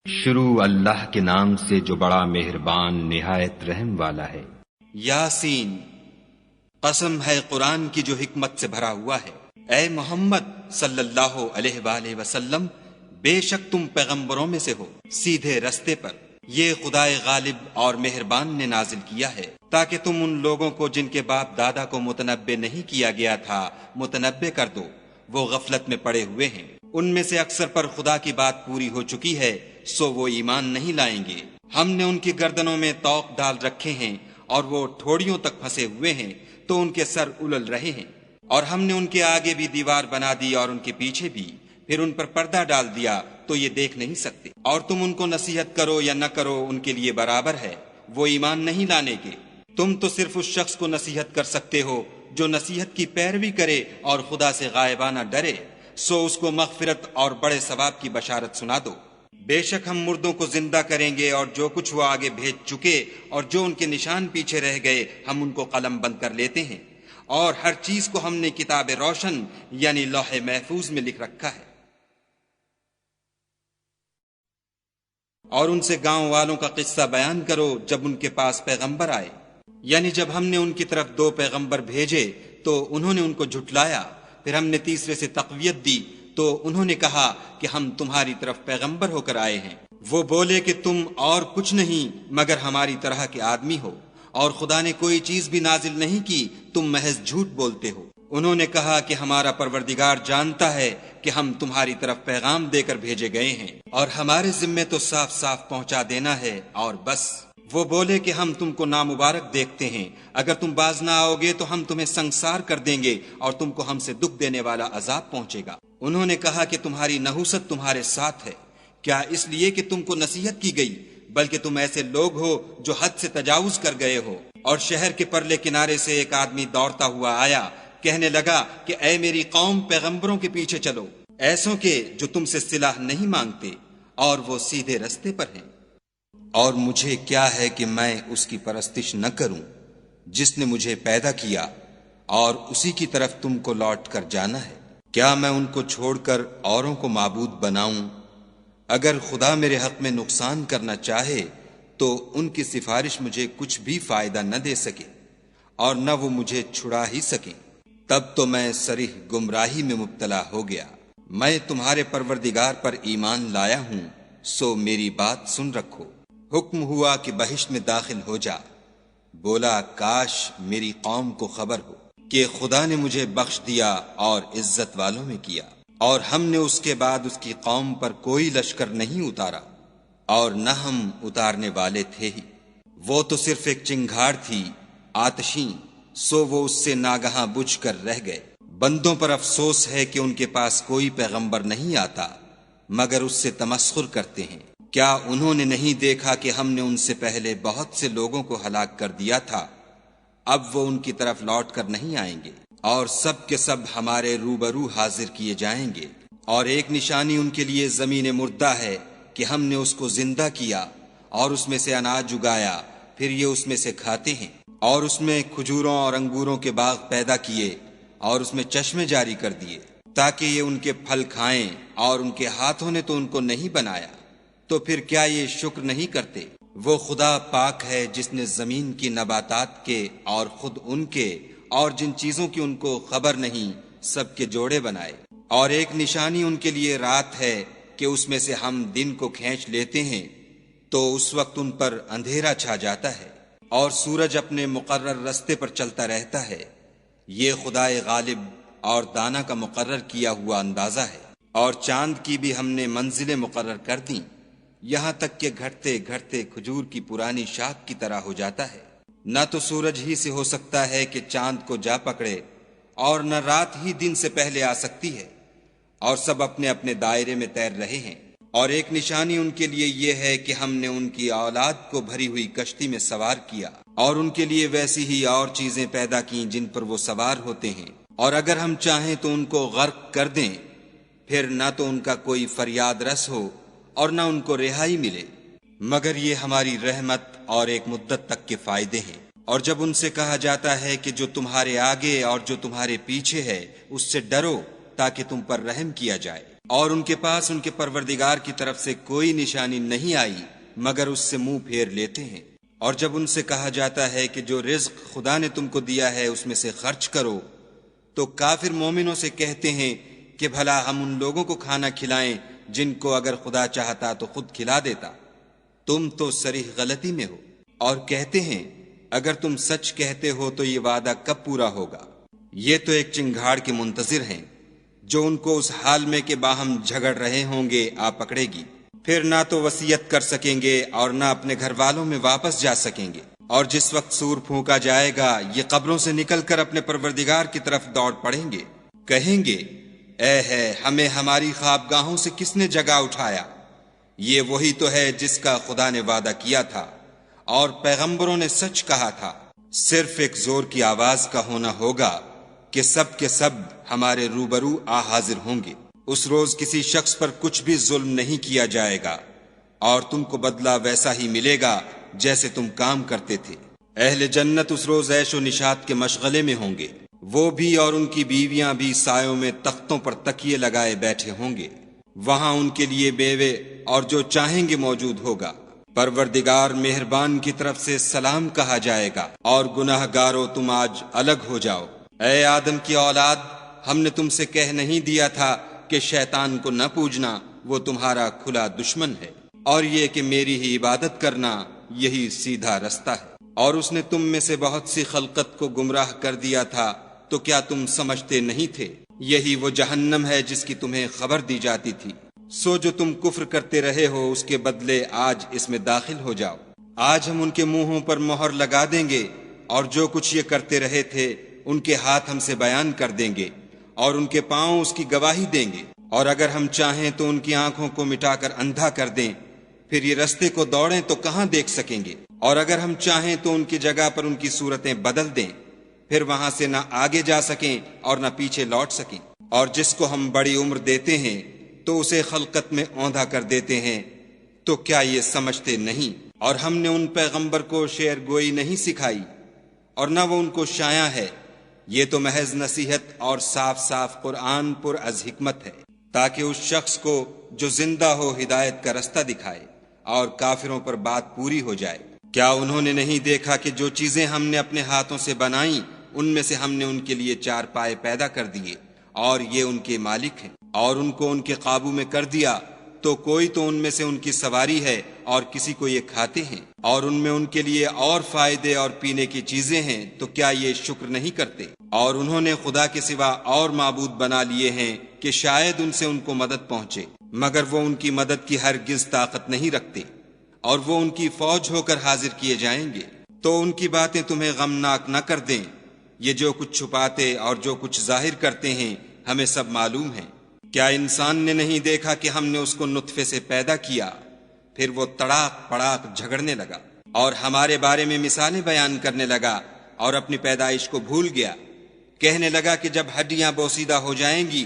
شروع اللہ کے نام سے جو بڑا مہربان نہایت رحم والا ہے۔ یاسین، قسم ہے قرآن کی جو حکمت سے بھرا ہوا ہے۔ اے محمد صلی اللہ علیہ وآلہ وسلم، بے شک تم پیغمبروں میں سے ہو سیدھے رستے پر۔ یہ خدائے غالب اور مہربان نے نازل کیا ہے تاکہ تم ان لوگوں کو جن کے باپ دادا کو متنبع نہیں کیا گیا تھا متنبع کر دو، وہ غفلت میں پڑے ہوئے ہیں۔ ان میں سے اکثر پر خدا کی بات پوری ہو چکی ہے، سو وہ ایمان نہیں لائیں گے۔ ہم نے ان کی گردنوں میں طوق ڈال رکھے ہیں اور وہ ٹھوڑیوں تک پھنسے ہوئے ہیں تو ان کے سر الل رہے ہیں، اور ہم نے ان کے آگے بھی دیوار بنا دی اور ان کے پیچھے بھی، پھر ان پر پردہ ڈال دیا تو یہ دیکھ نہیں سکتے۔ اور تم ان کو نصیحت کرو یا نہ کرو ان کے لیے برابر ہے، وہ ایمان نہیں لانے کے۔ تم تو صرف اس شخص کو نصیحت کر سکتے ہو جو نصیحت کی پیروی کرے اور خدا سے غائبانہ ڈرے، سو اس کو مغفرت اور بڑے ثواب کی بشارت سنا دو۔ بے شک ہم مردوں کو زندہ کریں گے، اور جو کچھ وہ آگے بھیج چکے اور جو ان کے نشان پیچھے رہ گئے ہم ان کو قلم بند کر لیتے ہیں، اور ہر چیز کو ہم نے کتاب روشن یعنی لوح محفوظ میں لکھ رکھا ہے۔ اور ان سے گاؤں والوں کا قصہ بیان کرو جب ان کے پاس پیغمبر آئے، یعنی جب ہم نے ان کی طرف 2 پیغمبر بھیجے تو انہوں نے ان کو جھٹلایا، پھر ہم نے تیسرے سے تقویت دی تو انہوں نے کہا کہ ہم تمہاری طرف پیغمبر ہو کر آئے ہیں۔ وہ بولے کہ تم اور کچھ نہیں مگر ہماری طرح کے آدمی ہو، اور خدا نے کوئی چیز بھی نازل نہیں کی، تم محض جھوٹ بولتے ہو۔ انہوں نے کہا کہ ہمارا پروردگار جانتا ہے کہ ہم تمہاری طرف پیغام دے کر بھیجے گئے ہیں، اور ہمارے ذمے تو صاف صاف پہنچا دینا ہے اور بس۔ وہ بولے کہ ہم تم کو نامبارک دیکھتے ہیں، اگر تم باز نہ آؤ گے تو ہم تمہیں سنگسار کر دیں گے اور تم کو ہم سے دکھ دینے والا عذاب پہنچے گا۔ انہوں نے کہا کہ تمہاری نحوست تمہارے ساتھ ہے، کیا اس لیے کہ تم کو نصیحت کی گئی، بلکہ تم ایسے لوگ ہو جو حد سے تجاوز کر گئے ہو۔ اور شہر کے پرلے کنارے سے ایک آدمی دوڑتا ہوا آیا، کہنے لگا کہ اے میری قوم، پیغمبروں کے پیچھے چلو، ایسوں کے جو تم سے صلاح نہیں مانگتے اور وہ سیدھے رستے پر ہیں۔ اور مجھے کیا ہے کہ میں اس کی پرستش نہ کروں جس نے مجھے پیدا کیا، اور اسی کی طرف تم کو لوٹ کر جانا ہے۔ کیا میں ان کو چھوڑ کر اوروں کو معبود بناؤں؟ اگر خدا میرے حق میں نقصان کرنا چاہے تو ان کی سفارش مجھے کچھ بھی فائدہ نہ دے سکے، اور نہ وہ مجھے چھڑا ہی سکیں۔ تب تو میں صریح گمراہی میں مبتلا ہو گیا۔ میں تمہارے پروردگار پر ایمان لایا ہوں، سو میری بات سن رکھو۔ حکم ہوا کہ بہشت میں داخل ہو جا۔ بولا کاش میری قوم کو خبر ہو کہ خدا نے مجھے بخش دیا اور عزت والوں میں کیا، اور ہم نے اس کے بعد اس کی قوم پر کوئی لشکر نہیں اتارا، اور نہ ہم اتارنے والے تھے ہی۔ وہ تو صرف ایک چنگھاڑ تھی آتشیں، سو وہ اس سے ناگہاں بجھ کر رہ گئے۔ بندوں پر افسوس ہے کہ ان کے پاس کوئی پیغمبر نہیں آتا مگر اس سے تمسخر کرتے ہیں۔ کیا انہوں نے نہیں دیکھا کہ ہم نے ان سے پہلے بہت سے لوگوں کو ہلاک کر دیا تھا؟ اب وہ ان کی طرف لوٹ کر نہیں آئیں گے، اور سب کے سب ہمارے روبرو حاضر کیے جائیں گے۔ اور ایک نشانی ان کے لیے زمین مردہ ہے کہ ہم نے اس کو زندہ کیا اور اس میں سے اناج اگایا، پھر یہ اس میں سے کھاتے ہیں۔ اور اس میں کھجوروں اور انگوروں کے باغ پیدا کیے اور اس میں چشمے جاری کر دیے تاکہ یہ ان کے پھل کھائیں، اور ان کے ہاتھوں نے تو ان کو نہیں بنایا، تو پھر کیا یہ شکر نہیں کرتے؟ وہ خدا پاک ہے جس نے زمین کی نباتات کے اور خود ان کے اور جن چیزوں کی ان کو خبر نہیں سب کے جوڑے بنائے۔ اور ایک نشانی ان کے لیے رات ہے کہ اس میں سے ہم دن کو کھینچ لیتے ہیں تو اس وقت ان پر اندھیرا چھا جاتا ہے، اور سورج اپنے مقرر رستے پر چلتا رہتا ہے۔ یہ خدائے غالب اور دانا کا مقرر کیا ہوا اندازہ ہے۔ اور چاند کی بھی ہم نے منزلیں مقرر کر دیں، یہاں تک کہ گھٹتے گھٹتے کھجور کی پرانی شاخ کی طرح ہو جاتا ہے۔ نہ تو سورج ہی سے ہو سکتا ہے کہ چاند کو جا پکڑے، اور نہ رات ہی دن سے پہلے آ سکتی ہے، اور سب اپنے اپنے دائرے میں تیر رہے ہیں۔ اور ایک نشانی ان کے لیے یہ ہے کہ ہم نے ان کی اولاد کو بھری ہوئی کشتی میں سوار کیا، اور ان کے لیے ویسی ہی اور چیزیں پیدا کیں جن پر وہ سوار ہوتے ہیں، اور اگر ہم چاہیں تو ان کو غرق کر دیں، پھر نہ تو ان کا کوئی فریاد رس ہو اور نہ ان کو رہائی ملے، مگر یہ ہماری رحمت اور ایک مدت تک کے فائدے ہیں۔ اور جب ان سے کہا جاتا ہے کہ جو تمہارے آگے اور جو تمہارے پیچھے ہے اس سے ڈرو، تاکہ تم پر رحم کیا جائے، اور ان کے پاس ان کے پروردگار کی طرف سے کوئی نشانی نہیں آئی مگر اس سے منہ پھیر لیتے ہیں۔ اور جب ان سے کہا جاتا ہے کہ جو رزق خدا نے تم کو دیا ہے اس میں سے خرچ کرو، تو کافر مومنوں سے کہتے ہیں کہ بھلا ہم ان لوگوں کو کھانا کھلائیں جن کو اگر خدا چاہتا تو خود کھلا دیتا، تم تو صریح غلطی میں ہو۔ اور کہتے ہیں اگر تم سچ کہتے ہو تو یہ وعدہ کب پورا ہوگا؟ یہ تو ایک چنگھاڑ کے منتظر ہیں جو ان کو اس حال میں کہ باہم جھگڑ رہے ہوں گے آ پکڑے گی، پھر نہ تو وصیت کر سکیں گے اور نہ اپنے گھر والوں میں واپس جا سکیں گے۔ اور جس وقت سور پھونکا جائے گا یہ قبروں سے نکل کر اپنے پروردگار کی طرف دوڑ پڑیں گے، کہیں گے اے ہے ہمیں ہماری خوابگاہوں سے کس نے جگا اٹھایا؟ یہ وہی تو ہے جس کا خدا نے وعدہ کیا تھا اور پیغمبروں نے سچ کہا تھا۔ صرف ایک زور کی آواز کا ہونا ہوگا کہ سب کے سب ہمارے روبرو آ حاضر ہوں گے۔ اس روز کسی شخص پر کچھ بھی ظلم نہیں کیا جائے گا اور تم کو بدلہ ویسا ہی ملے گا جیسے تم کام کرتے تھے۔ اہل جنت اس روز عیش و نشاط کے مشغلے میں ہوں گے، وہ بھی اور ان کی بیویاں بھی سایوں میں تختوں پر تکیے لگائے بیٹھے ہوں گے، وہاں ان کے لیے بیوے اور جو چاہیں گے موجود ہوگا۔ پروردگار مہربان کی طرف سے سلام کہا جائے گا، اور گناہ گارو تم آج الگ ہو جاؤ۔ اے آدم کی اولاد، ہم نے تم سے کہہ نہیں دیا تھا کہ شیطان کو نہ پوجنا، وہ تمہارا کھلا دشمن ہے، اور یہ کہ میری ہی عبادت کرنا یہی سیدھا رستہ ہے۔ اور اس نے تم میں سے بہت سی خلقت کو گمراہ کر دیا تھا، تو کیا تم سمجھتے نہیں تھے؟ یہی وہ جہنم ہے جس کی تمہیں خبر دی جاتی تھی۔ سو جو تم کفر کرتے رہے ہو اس کے بدلے آج اس میں داخل ہو جاؤ۔ آج ہم ان کے منہوں پر مہر لگا دیں گے، اور جو کچھ یہ کرتے رہے تھے ان کے ہاتھ ہم سے بیان کر دیں گے، اور ان کے پاؤں اس کی گواہی دیں گے۔ اور اگر ہم چاہیں تو ان کی آنکھوں کو مٹا کر اندھا کر دیں، پھر یہ رستے کو دوڑیں تو کہاں دیکھ سکیں گے؟ اور اگر ہم چاہیں تو ان کی جگہ پر ان کی صورتیں بدل دیں، پھر وہاں سے نہ آگے جا سکیں اور نہ پیچھے لوٹ سکیں۔ اور جس کو ہم بڑی عمر دیتے ہیں تو اسے خلقت میں اوندھا کر دیتے ہیں، تو کیا یہ سمجھتے نہیں؟ اور ہم نے ان پیغمبر کو شعر گوئی نہیں سکھائی اور نہ وہ ان کو شایع ہے، یہ تو محض نصیحت اور صاف صاف قرآن پر از حکمت ہے، تاکہ اس شخص کو جو زندہ ہو ہدایت کا رستہ دکھائے اور کافروں پر بات پوری ہو جائے۔ کیا انہوں نے نہیں دیکھا کہ جو چیزیں ہم نے اپنے ہاتھوں سے بنائیں ان میں سے ہم نے ان کے لیے 4 پائے پیدا کر دیے، اور یہ ان کے مالک ہیں، اور ان کو ان کے قابو میں کر دیا، تو کوئی تو ان میں سے ان کی سواری ہے اور کسی کو یہ کھاتے ہیں، اور ان میں ان کے لیے اور فائدے اور پینے کی چیزیں ہیں، تو کیا یہ شکر نہیں کرتے؟ اور انہوں نے خدا کے سوا اور معبود بنا لیے ہیں کہ شاید ان سے ان کو مدد پہنچے، مگر وہ ان کی مدد کی ہرگز طاقت نہیں رکھتے، اور وہ ان کی فوج ہو کر حاضر کیے جائیں گے۔ تو ان کی باتیں تمہیں غمناک نہ کر دیں، یہ جو کچھ چھپاتے اور جو کچھ ظاہر کرتے ہیں ہمیں سب معلوم ہے۔ کیا انسان نے نہیں دیکھا کہ ہم نے اس کو نطفے سے پیدا کیا، پھر وہ تڑاک پڑاک جھگڑنے لگا اور ہمارے بارے میں مثالیں بیان کرنے لگا، اور اپنی پیدائش کو بھول گیا، کہنے لگا کہ جب ہڈیاں بوسیدہ ہو جائیں گی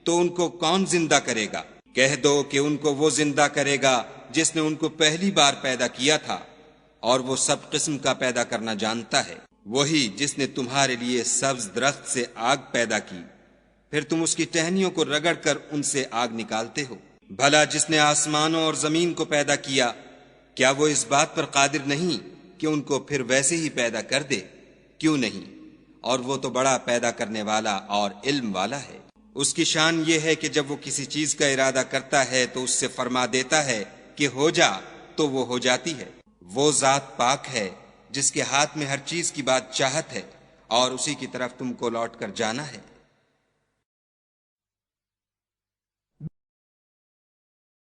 تو ان کو کون زندہ کرے گا؟ کہہ دو کہ ان کو وہ زندہ کرے گا جس نے ان کو پہلی بار پیدا کیا تھا، اور وہ سب قسم کا پیدا کرنا جانتا ہے، وہی جس نے تمہارے لیے سبز درخت سے آگ پیدا کی، پھر تم اس کی ٹہنیوں کو رگڑ کر ان سے آگ نکالتے ہو۔ بھلا جس نے آسمانوں اور زمین کو پیدا کیا، کیا وہ اس بات پر قادر نہیں کہ ان کو پھر ویسے ہی پیدا کر دے؟ کیوں نہیں؟ اور وہ تو بڑا پیدا کرنے والا اور علم والا ہے۔ اس کی شان یہ ہے کہ جب وہ کسی چیز کا ارادہ کرتا ہے تو اس سے فرما دیتا ہے کہ ہو جا، تو وہ ہو جاتی ہے۔ وہ ذات پاک ہے جس کے ہاتھ میں ہر چیز کی بات چاہت ہے، اور اسی کی طرف تم کو لوٹ کر جانا ہے۔